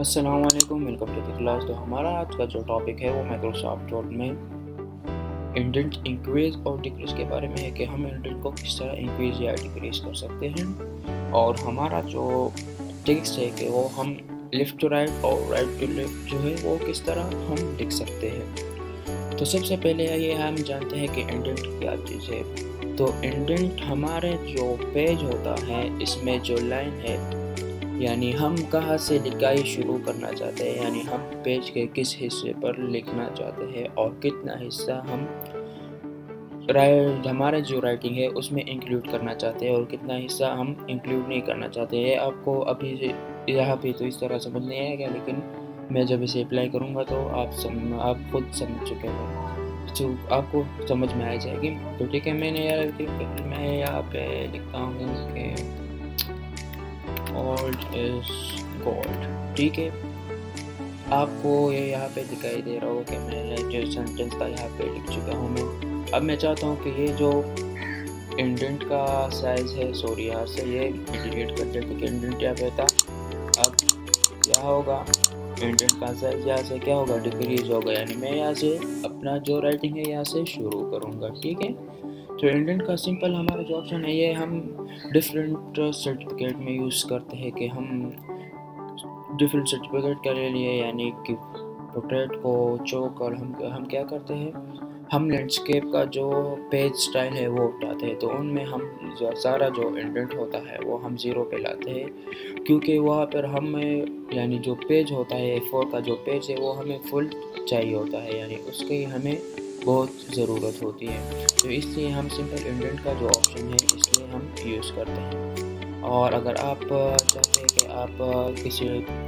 السلام علیکم، welcome to the class. تو ہمارا آج کا جو ٹاپک ہے وہ مائکروسافٹ ورڈ میں انڈنٹ انکریز اور ڈکریز کے بارے میں ہے کہ ہم انڈنٹ کو کس طرح انکریز یا ڈکریز کر سکتے ہیں، اور ہمارا جو ٹیکسٹ ہے کہ وہ ہم لیفٹ ٹو رائٹ اور رائٹ ٹو لیفٹ جو ہے وہ کس طرح ہم لکھ سکتے ہیں۔ تو سب سے پہلے یہ ہم جانتے ہیں کہ انڈنٹ کیا چیز ہے۔ تو انڈنٹ ہمارے جو پیج ہوتا ہے اس میں جو لائن ہے، یعنی ہم کہاں سے لکھائی شروع کرنا چاہتے ہیں، یعنی ہم پیج کے کس حصے پر لکھنا چاہتے ہیں اور کتنا حصہ ہم ہمارے جو رائٹنگ ہے اس میں انکلوڈ کرنا چاہتے ہیں اور کتنا حصہ ہم انکلوڈ نہیں کرنا چاہتے ہیں۔ آپ کو ابھی یہاں پہ تو اس طرح سمجھ نہیں آئے گا، لیکن میں جب اسے اپلائی کروں گا تو آپ خود سمجھ چکے ہوں، تو آپ کو سمجھ میں آ جائے گی۔ تو ٹھیک ہے، میں یہاں پہ لکھتا ہوں کہ اولڈ از گولڈ۔ ٹھیک ہے، آپ کو یہ یہاں پہ دکھائی دے رہا ہو کہ میں جو سینٹنس تھا یہاں پہ لکھ چکا ہوں۔ اب میں چاہتا ہوں کہ یہ جو انڈنٹ کا سائز ہے، سوری یہاں سے یہ ڈیلیٹ کر دیتے کہ انڈنٹ یہاں پہ تھا، اب کیا ہوگا، انڈنٹ کا سائز یہاں سے کیا ہوگا، ڈکریز ہوگا، یعنی میں یہاں سے اپنا جو رائٹنگ ہے یہاں سے شروع کروں گا۔ ٹھیک ہے، تو انڈنٹ کا سمپل ہمارا جو آپشن ہے یہ ہم ڈفرینٹ سرٹیفکیٹ میں یوز کرتے ہیں کہ ہم ڈفرینٹ سرٹیفکیٹ کے لیے، یعنی کہ پورٹریٹ کو چوک اور ہم کیا کرتے ہیں، ہم لینڈسکیپ کا جو پیج سٹائل ہے وہ اٹھاتے ہیں، تو ان میں ہم سارا جو انڈنٹ ہوتا ہے وہ ہم 0 پہ لاتے ہیں، کیونکہ وہاں پر ہمیں یعنی جو پیج ہوتا ہے A4 کا جو پیج ہے وہ ہمیں فل چاہیے ہوتا ہے، یعنی اس کی ہمیں بہت ضرورت ہوتی ہے، تو اس لیے ہم سمپل انڈنٹ کا جو آپشن ہے اس لیے ہم یوز کرتے ہیں۔ اور اگر آپ چاہتے ہیں کہ آپ کسی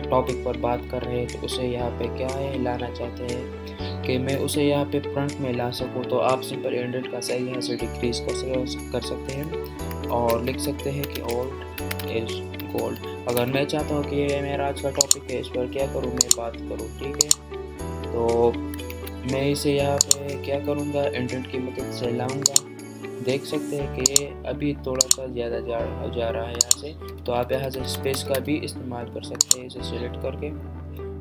ٹاپک پر بات کر رہے ہیں تو اسے یہاں پہ کیا ہے لانا چاہتے ہیں کہ میں اسے یہاں پہ فرنٹ میں لا سکوں، تو آپ سمپل انڈنٹ کا سائز یہاں سے ڈکریز کر سکتے ہیں اور لکھ سکتے ہیں کہ اولڈ از گولڈ۔ اگر میں چاہتا ہوں کہ یہ میرا آج کا ٹاپک ہے، اس پر کیا کروں، میں بات کروں، ٹھیک ہے، تو میں اسے یہاں پہ کیا کروں گا، انڈنٹ کی مدد سے لاؤں گا۔ دیکھ سکتے ہیں کہ یہ ابھی تھوڑا سا زیادہ جا رہا ہے یہاں سے، تو آپ یہاں سے اسپیس کا بھی استعمال کر سکتے ہیں، اسے سلیکٹ کر کے۔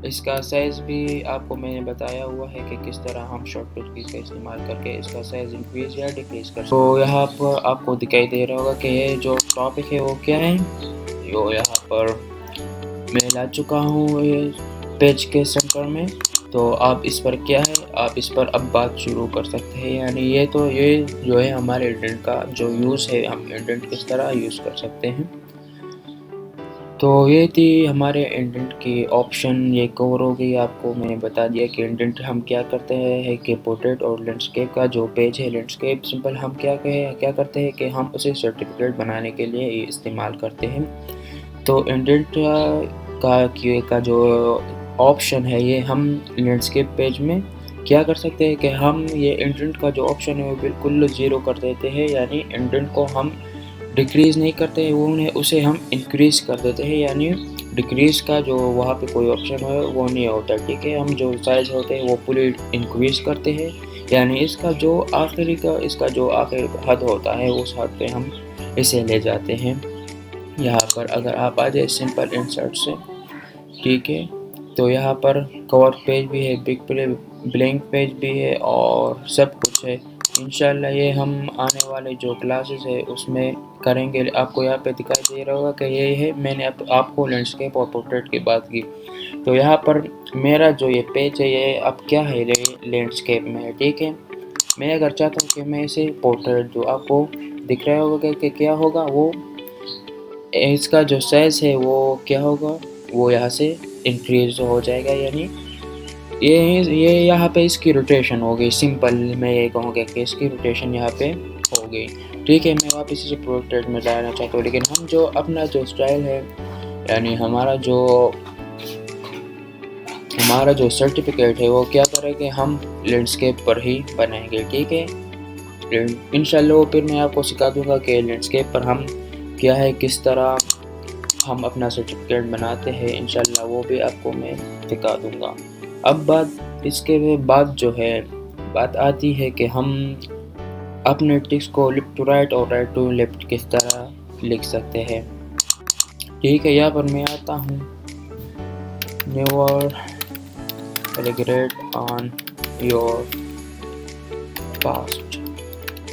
اس کا سائز بھی آپ کو میں نے بتایا ہوا ہے کہ کس طرح ہم شارٹ کٹ کی کا استعمال کر کے اس کا سائز انکریز یا ڈکریز کر سکتے ہیں۔ تو یہاں پر آپ کو دکھائی دے رہا ہوگا کہ یہ جو ٹاپک ہے وہ کیا ہے، جو یہاں پر میں لا چکا ہوں یہ پیج کے سینٹر میں، تو آپ اس پر کیا ہے، آپ اس پر اب بات شروع کر سکتے ہیں، یعنی یہ جو ہے ہمارے انڈنٹ کا جو یوز ہے، ہم انڈنٹ کس طرح یوز کر سکتے ہیں۔ تو یہ تھی ہمارے انڈنٹ کی آپشن، یہ کور ہو گئی۔ آپ کو میں نے بتا دیا کہ انڈنٹ ہم کیا کرتے ہیں کہ پورٹریٹ اور لینڈسکیپ کا جو پیج ہے، لینڈسکیپ سمپل ہم کیا کرتے ہیں کہ ہم اسے سرٹیفکیٹ بنانے کے لیے استعمال کرتے ہیں۔ تو انڈنٹ کا جو آپشن ہے یہ ہم لینڈسکیپ پیج میں کیا کر سکتے ہیں کہ ہم یہ انڈنٹ کا جو آپشن ہے وہ بالکل 0 کر دیتے ہیں، یعنی انڈنٹ کو ہم ڈکریز نہیں کرتے ہیں، اسے ہم انکریز کر دیتے ہیں، یعنی ڈکریز کا جو وہاں پہ کوئی آپشن ہے وہ نہیں ہوتا۔ ٹھیک ہے، ہم جو سائز ہوتے ہیں وہ پوری انکریز کرتے ہیں، یعنی اس کا جو آخری حد ہوتا ہے اس حد پہ ہم اسے لے جاتے ہیں۔ یہاں پر اگر آپ آ جائے سمپل انسرٹ سے، ٹھیک ہے، تو یہاں پر کور پیج بھی ہے، بلینک پیج بھی ہے اور سب کچھ ہے۔ انشاءاللہ یہ ہم آنے والے جو کلاسز ہے اس میں کریں گے۔ آپ کو یہاں پہ دکھائی دے رہا ہوگا کہ یہ ہے، میں نے آپ کو لینڈسکیپ اور پورٹریٹ کی بات کی، تو یہاں پر میرا جو یہ پیج ہے یہ اب کیا ہے، لینڈسکیپ میں ہے۔ ٹھیک ہے، میں اگر چاہتا ہوں کہ میں اسے پورٹریٹ جو آپ کو دکھ رہا ہوگا کہ کیا ہوگا، وہ اس کا جو سائز ہے وہ کیا ہوگا، وہ یہاں سے انکریز ہو جائے گا، یعنی یہ یہاں پہ اس کی روٹیشن ہو گئی۔ سمپل میں یہ کہوں گا کہ اس کی روٹیشن یہاں پہ ہو گئی۔ ٹھیک ہے، میں واپس اسے پورٹریٹ میں لانا چاہتا ہوں، لیکن ہم جو اپنا جو سٹائل ہے، یعنی ہمارا جو سرٹیفکیٹ ہے وہ کیا کرے کہ ہم لینڈسکیپ پر ہی بنائیں گے۔ ٹھیک ہے، انشاءاللہ پھر میں آپ کو سکھا دوں گا کہ لینڈسکیپ پر ہم کیا ہے، کس طرح ہم اپنا سرٹیفکیٹ بناتے ہیں، انشاءاللہ وہ بھی آپ کو میں دکھا دوں گا۔ اب اس کے بعد جو ہے بات آتی ہے کہ ہم اپنے ٹیکسٹ کو لیفٹ ٹو رائٹ اور رائٹ ٹو لیفٹ کس طرح لکھ سکتے ہیں۔ ٹھیک ہے، یہاں پر میں آتا ہوں never regret on your past.